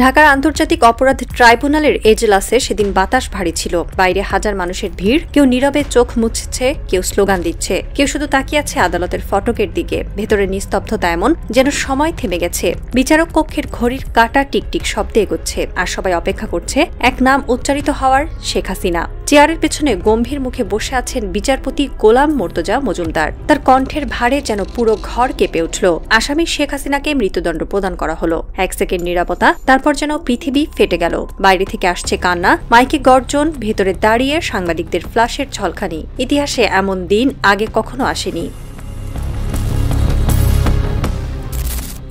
ঢাকার আন্তর্জাতিক অপরাধ ট্রাইব্যুনালের এজলাসে সেদিন বাতাস ভারী ছিল। বাইরে হাজার মানুষের ভিড়, কেউ নীরবে চোখ মুছছে, কেউ স্লোগান দিচ্ছে, কেউ শুধু তাকিয়ে আছে আদালতের ফটকের দিকে। ভেতরে নিস্তব্ধতা এমন যেন সময় থেমে গেছে। বিচারক কক্ষের ঘড়ির কাঁটা টিকটিক শব্দে এগোচ্ছে, আর সবাই অপেক্ষা করছে এক নাম উচ্চারিত হওয়ার, শেখ হাসিনা। চেয়ারের পেছনে গম্ভীর মুখে বসে আছেন বিচারপতি গোলাম মোর্তজা মজুমদার। তার কণ্ঠের ভারে যেন পুরো ঘর কেঁপে উঠল। আসামি শেখ হাসিনাকে মৃত্যুদণ্ড প্রদান করা হলো। এক সেকেন্ড নীরবতা, তারপর যেন পৃথিবী ফেটে গেল। বাইরে থেকে আসছে কান্না, মাইকে গর্জন, ভেতরে দাঁড়িয়ে সাংবাদিকদের ফ্ল্যাশের ঝলকানি। ইতিহাসে এমন দিন আগে কখনো আসেনি।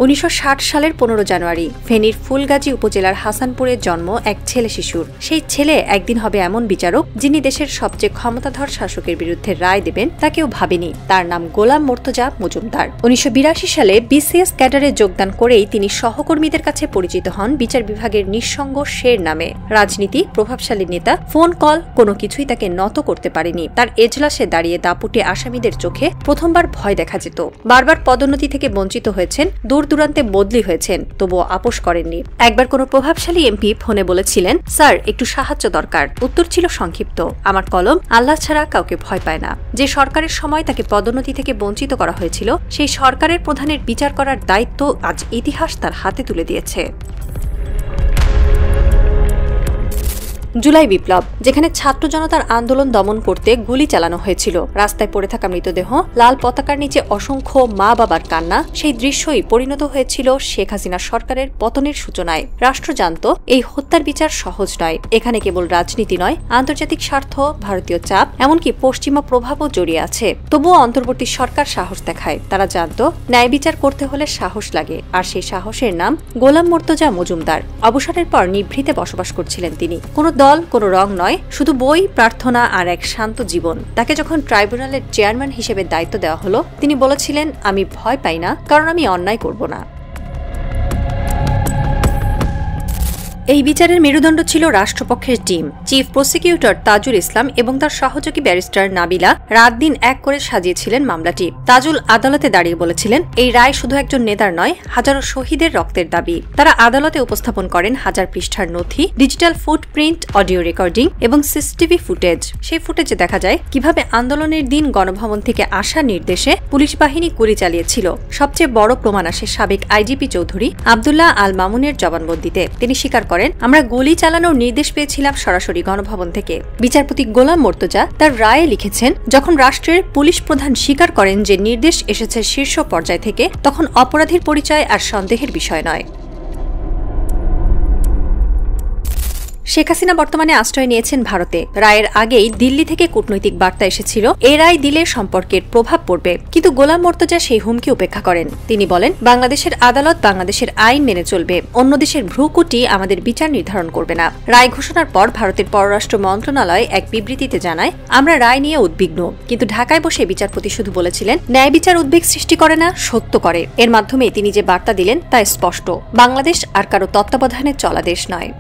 1960 সালের 15 জানুয়ারি ফেনীর ফুলগাজী উপজেলার হাসানপুরে জন্ম এক ছেলে শিশুর। সেই ছেলে একদিন হবে এমন বিচারক যিনি দেশের সবচেয়ে ক্ষমতাধর শাসকের বিরুদ্ধে রায় দেবেন, তা কেউ ভাবেনি। তার নাম গোলাম মোর্তজা মজুমদার। 1982 সালে বিসিএস ক্যাডারে যোগদান করেই তিনি সহকর্মীদের কাছে পরিচিত হন বিচার বিভাগের নিঃসঙ্গ শের নামে। রাজনীতি, প্রভাবশালী নেতা, ফোন কল, কোনো কিছুই তাকে নত করতে পারেনি। তার এজলাসে দাঁড়িয়ে দাপুটে আসামিদের চোখে প্রথমবার ভয় দেখা যেত। বারবার পদোন্নতি থেকে বঞ্চিত হয়েছেন, দূর দূরান্তে বদলি হয়েছেন, তবুও আপোষ করেননি। একবার কোনো প্রভাবশালী এমপি ফোনে বলেছিলেন, স্যার একটু সাহায্য দরকার। উত্তর ছিল সংক্ষিপ্ত, আমার কলম আল্লাহ ছাড়া কাউকে ভয় পায় না। যে সরকারের সময় তাকে পদোন্নতি থেকে বঞ্চিত করা হয়েছিল, সেই সরকারের প্রধানের বিচার করার দায়িত্ব আজ ইতিহাস তার হাতে তুলে দিয়েছে। জুলাই বিপ্লব, যেখানে ছাত্র জনতার আন্দোলন দমন করতে গুলি চালানো হয়েছিল, রাস্তায় পড়ে থাকা মৃতদেহ, লাল পতাকার নিচে অসংখ্য মা বাবার কান্না, সেই দৃশ্যই পরিণত হয়েছিল শেখ হাসিনা সরকারের পতনের সূচনায়। রাষ্ট্র জানত এই হত্যার বিচার সহজ নয়। এখানে কেবল রাজনীতি নয়, আন্তর্জাতিক স্বার্থ, ভারতীয় চাপ, এমনকি পশ্চিমা প্রভাবও জড়িয়ে আছে। তবুও অন্তর্বর্তী সরকার সাহস দেখায়। তারা জানত ন্যায় বিচার করতে হলে সাহস লাগে, আর সেই সাহসের নাম গোলাম মোর্তজা মজুমদার। অবসরের পর নিভৃতে বসবাস করছিলেন তিনি। কোনো দল, কোনো রং নয়, শুধু বই, প্রার্থনা আর এক শান্ত জীবন। তাকে যখন ট্রাইব্যুনালের চেয়ারম্যান হিসেবে দায়িত্ব দেওয়া হলো, তিনি বলেছিলেন, আমি ভয় পাই না, কারণ আমি অন্যায় করব না। এই বিচারের মেরুদণ্ড ছিল রাষ্ট্রপক্ষের team. Chief prosecutor Tajul Islam এবং তার সহযোগী ব্যারিস্টার নাবিলা রাত দিন এক করে সাজিয়েছিলেন মামলাটি। তাজুল আদালতে দাঁড়িয়ে বলেছিলেন, এই রায় শুধু একজন নেতার নয়, হাজারো শহীদের রক্তের দাবি। তারা আদালতে উপস্থাপন করেন হাজার পৃষ্ঠার নথি, ডিজিটাল ফুটপ্রিন্ট, অডিও রেকর্ডিং এবং সিসিটিভি ফুটেজ। সেই ফুটেজে দেখা যায় কিভাবে আন্দোলনের দিন গণভবন থেকে আসা নির্দেশে পুলিশ বাহিনী গুলি চালিয়েছিল। সবচেয়ে বড় প্রমাণ আসে সাবেক আইজিপি চৌধুরী আব্দুল্লাহ আল মামুনের জবানবন্দিতে। তিনি স্বীকার করেন, আমরা গুলি চালানোর নির্দেশ পেয়েছিলাম সরাসরি গণভবন থেকে। বিচারপতি গোলাম মোর্তজা তার রায়ে লিখেছেন, যখন রাষ্ট্রের পুলিশ প্রধান স্বীকার করেন যে নির্দেশ এসেছে শীর্ষ পর্যায় থেকে, তখন অপরাধীর পরিচয় আর সন্দেহের বিষয় নয়। শেখ হাসিনা বর্তমানে আশ্রয় নিয়েছেন ভারতে। রায়ের আগেই দিল্লি থেকে কূটনৈতিক বার্তা এসেছিল, এ রায় দিলে সম্পর্কের প্রভাব পড়বে। কিন্তু গোলাম মোর্তজা সেই হুমকি উপেক্ষা করেন। তিনি বলেন, বাংলাদেশের আদালত বাংলাদেশের আইন মেনে চলবে, অন্য দেশের ভ্রুকুটি আমাদের বিচার নির্ধারণ করবে না। রায় ঘোষণার পর ভারতের পররাষ্ট্র মন্ত্রণালয় এক বিবৃতিতে জানায়, আমরা রায় নিয়ে উদ্বিগ্ন, কিন্তু ঢাকায় বসে বিচারপতি শুধু বলেছিলেন, ন্যায় বিচার উদ্বেগ সৃষ্টি করে না, সত্য করে। এর মাধ্যমে তিনি যে বার্তা দিলেন তা স্পষ্ট, বাংলাদেশ আর কারো তত্ত্বাবধানে চলা দেশ নয়।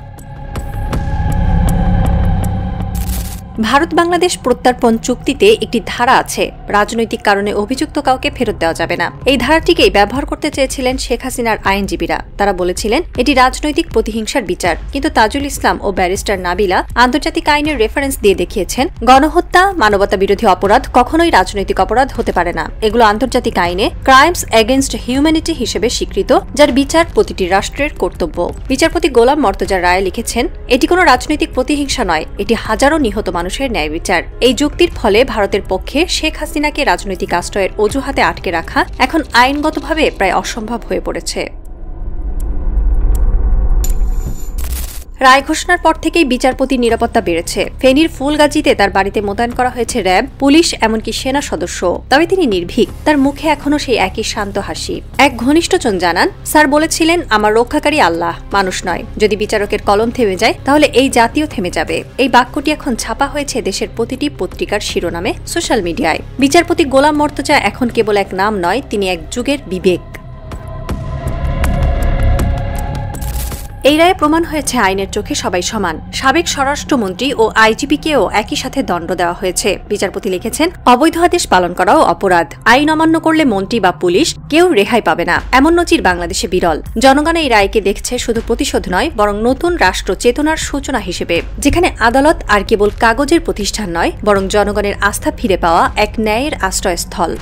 ভারত বাংলাদেশ প্রত্যর্পণ চুক্তিতে একটি ধারা আছে, রাজনৈতিক কারণে অভিযুক্ত কাউকে ফেরত দেওয়া যাবে না। এই ধারাটিকেই ব্যবহার করতে চেয়েছিলেন শেখ হাসিনার আইনজীবীরা। তারা বলেছিলেন, এটি রাজনৈতিক প্রতিহিংসার বিচার। কিন্তু তাজুল ইসলাম ও ব্যারিস্টার নাবিলা আন্তর্জাতিক আইনের রেফারেন্স দিয়ে দেখিয়েছেন, গণহত্যা, মানবতা বিরোধী অপরাধ কখনোই রাজনৈতিক অপরাধ হতে পারে না। এগুলো আন্তর্জাতিক আইনে ক্রাইমস এগেইনস্ট হিউম্যানিটি হিসেবে স্বীকৃত, যার বিচার প্রতিটি রাষ্ট্রের কর্তব্য। বিচারপতি গোলাম মোর্তজার রায়ে লিখেছেন, এটি কোনো রাজনৈতিক প্রতিহিংসা নয়, এটি হাজারো নিহত মানুষের ন্যায় বিচার। এই যুক্তির ফলে ভারতের পক্ষে শেখ হাসিনাকে রাজনৈতিক আশ্রয়ের অজুহাতে আটকে রাখা এখন আইনগতভাবে প্রায় অসম্ভব হয়ে পড়েছে। রায় ঘোষণার পর থেকেই বিচারপতির নিরাপত্তা বেড়েছে। ফেনীর ফুলগাজীতে তার বাড়িতে মোতায়েন করা হয়েছে র্যাব, পুলিশ, এমনকি সেনা সদস্য। তবে তিনি নির্ভীক, তার মুখে এখনো সেই একই শান্ত হাসি। এক ঘনিষ্ঠজন জানান, স্যার বলেছিলেন, আমার রক্ষাকারী আল্লাহ, মানুষ নয়। যদি বিচারকের কলম থেমে যায়, তাহলে এই জাতিও থেমে যাবে। এই বাক্যটি এখন ছাপা হয়েছে দেশের প্রতিটি পত্রিকার শিরোনামে, সোশ্যাল মিডিয়ায়। বিচারপতি গোলাম মোর্তজা এখন কেবল এক নাম নয়, তিনি এক যুগের বিবেক। এই রায়ে প্রমাণ হয়েছে আইনের চোখে সবাই সমান। সাবেক স্বরাষ্ট্রমন্ত্রী ও আইজিপিকেও একই সাথে দণ্ড দেওয়া হয়েছে। বিচারপতি লিখেছেন, অবৈধ আদেশ পালন করাও অপরাধ। আইন অমান্য করলে মন্ত্রী বা পুলিশ কেউ রেহাই পাবে না। এমন নজির বাংলাদেশে বিরল। জনগণ এই রায়কে দেখছে শুধু প্রতিশোধ নয়, বরং নতুন রাষ্ট্র চেতনার সূচনা হিসেবে, যেখানে আদালত আর কেবল কাগজের প্রতিষ্ঠান নয়, বরং জনগণের আস্থা ফিরে পাওয়া এক ন্যায়ের আশ্রয়স্থল।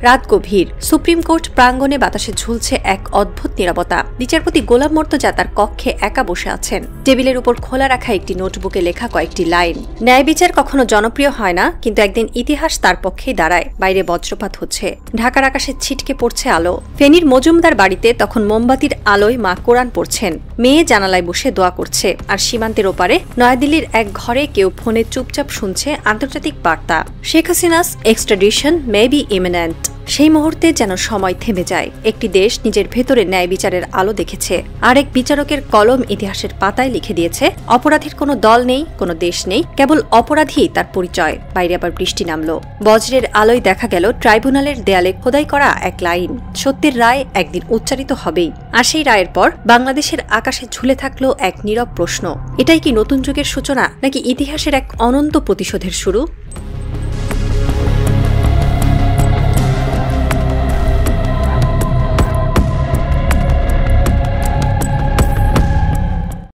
রাত গভীর। সুপ্রিম কোর্ট প্রাঙ্গণে বাতাসে ঝুলছে এক অদ্ভুত নীরবতা। বিচারপতি গোলাম মর্তজা তার কক্ষে একা বসে আছেন। টেবিলের উপর খোলা রাখা একটি নোটবুকে লেখা কয়েকটি লাইন। ন্যায় বিচার কখনো জনপ্রিয় হয় না, কিন্তু একদিন ইতিহাস তার পক্ষেই দাঁড়ায়। বাইরে বজ্রপাত হচ্ছে, ঢাকার আকাশে ছিটকে পড়ছে আলো। ফেনীর মজুমদার বাড়িতে তখন মোমবাতির আলোয় মা কোরআন পড়ছেন, মেয়ে জানালায় বসে দোয়া করছে, আর সীমান্তের ওপারে নয়াদিল্লির এক ঘরে কেউ ফোনে চুপচাপ শুনছে আন্তর্জাতিক বার্তা, Sheikh Hasina's extradition may be eminent. সেই মুহূর্তে যেন সময় থেমে যায়। একটি দেশ নিজের ভেতরে ন্যায় বিচারের আলো দেখেছে, আরেক বিচারকের কলম ইতিহাসের পাতায় লিখে দিয়েছে, অপরাধীর কোনো দল নেই, কোনো দেশ নেই, কেবল অপরাধী তার পরিচয়। বাইরে আবার বৃষ্টি নামল। বজ্রের আলোয় দেখা গেল ট্রাইব্যুনালের দেয়ালে খোদাই করা এক লাইন, সত্যের রায় একদিন উচ্চারিত হবেই। আর সেই রায়ের পর বাংলাদেশের আকাশে ঝুলে থাকলো এক নীরব প্রশ্ন, এটাই কি নতুন যুগের সূচনা, নাকি ইতিহাসের এক অনন্ত প্রতিশোধের শুরু?